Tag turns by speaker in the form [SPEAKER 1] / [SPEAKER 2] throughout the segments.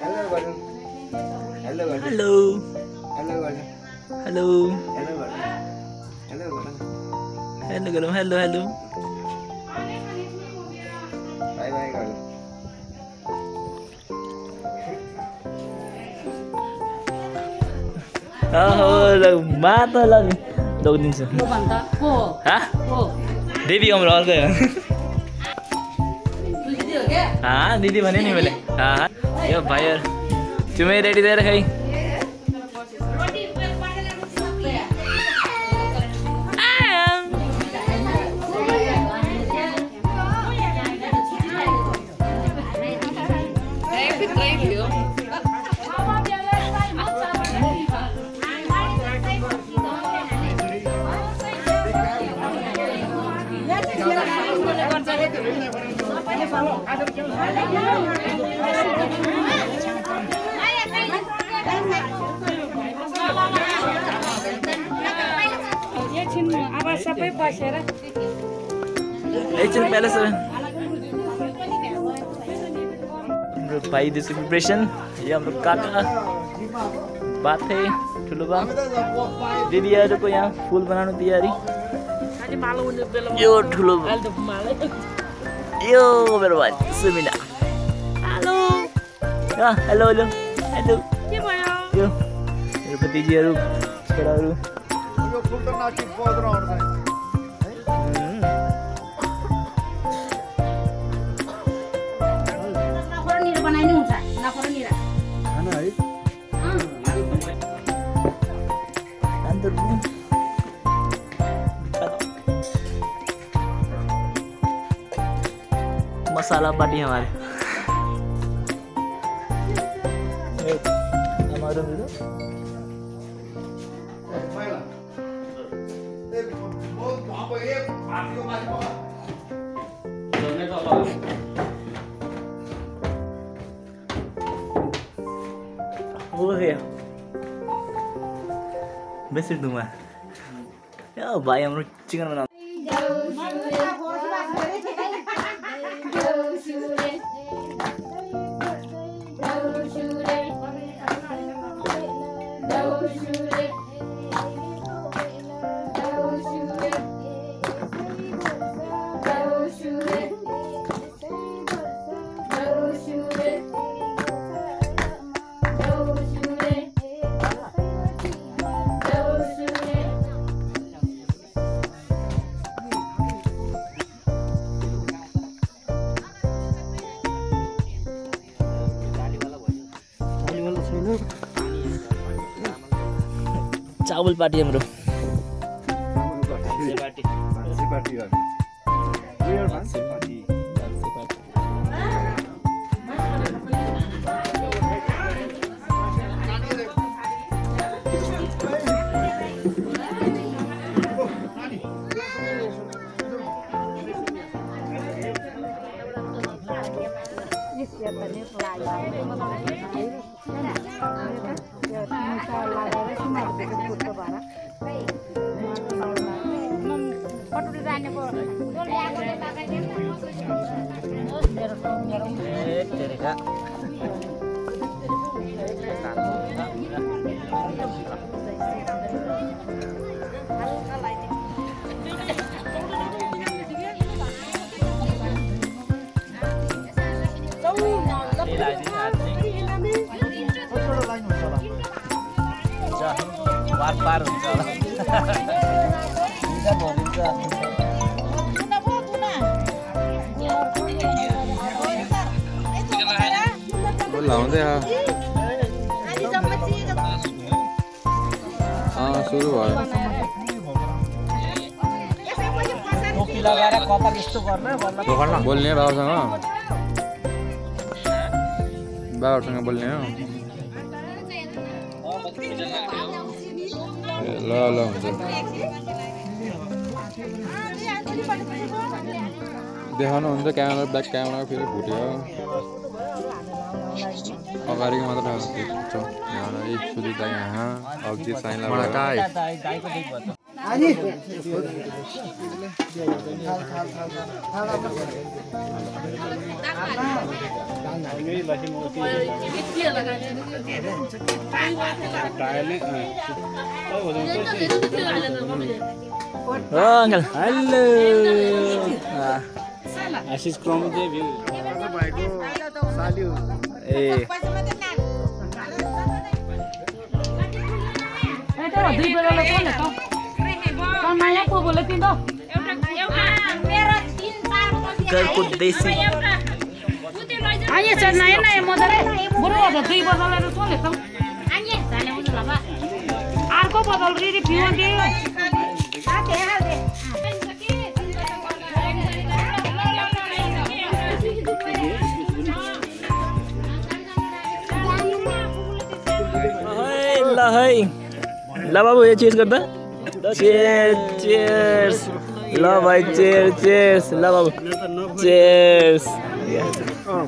[SPEAKER 1] Hello गर्नु hello गर्नु
[SPEAKER 2] hello
[SPEAKER 1] hello गर्नु
[SPEAKER 2] हेलो
[SPEAKER 1] हेलो गर्नु हेलो गर्नु
[SPEAKER 2] हेलो गरौँ हेलो हेलो
[SPEAKER 1] बाई बाई गर्नु
[SPEAKER 2] माता लगिदिन्छु देवी हाम्रो अर्कै हो दिदी भने नि मैले यो भाइहरू तिमी रेडी दिएर खै
[SPEAKER 3] सबै बसेर
[SPEAKER 2] एकछिन प्यालेस हाम्रो भाइदेश प्रिपरेसन यो हाम्रो काका बाथे ठुलो बा दिदीहरूको यहाँ फुल बनाउनु तयारी यो ठुलो यो मेरो भाइ Sumina hello hello hello hello
[SPEAKER 3] के भयो
[SPEAKER 2] यो मेरो भतिजीहरू छोराहरू
[SPEAKER 3] बनाइनु हुन्छ नखरो निरा
[SPEAKER 1] खाना है
[SPEAKER 2] मसाला पार्टी हमारे हमारा हो गया बेसी दुमा यो भाइ हाम्रो चिकन बनाउँछ चावल पार्टी हाम्रो पार हुन्छ
[SPEAKER 1] लाउँदै सुरु भयो बोल्ने बाबासँग बोल्ने हो ल ल हुन्छ देखाउनु हुन्छ क्यामेरा ब्याक क्यामेरा फेरि फुट्यो अगाडिको मात्र सुजिता यहाँ अभिजित साइला
[SPEAKER 2] अंकल हेलो
[SPEAKER 1] आशिष क्रम चाहिँ भ्यू भएको साल्यो
[SPEAKER 2] ए
[SPEAKER 3] दुई बजाले कोले त नयाँ को बोले तिन त
[SPEAKER 2] घरको देशी
[SPEAKER 3] आइए छ नयाँ नयाँ मजाले बरु अझ दुई बजाले कोले त आइए जाने बुझ ल बा अर्को बदल रे पिउ दे
[SPEAKER 2] ल बाबु यो चेयर्स गर्दा चेयर्स ल भाइ चेयर्स ल बाबु चेयर्स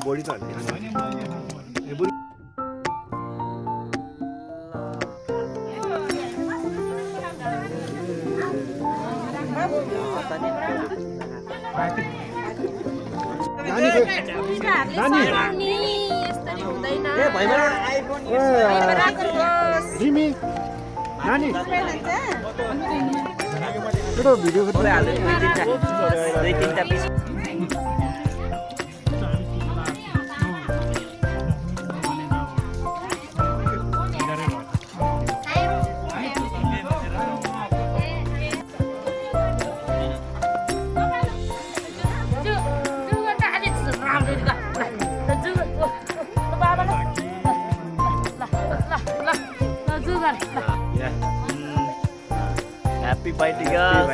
[SPEAKER 1] बडी त नानी त्यो भिडियो
[SPEAKER 2] दुई तीनटा पिस Happy fighting guys.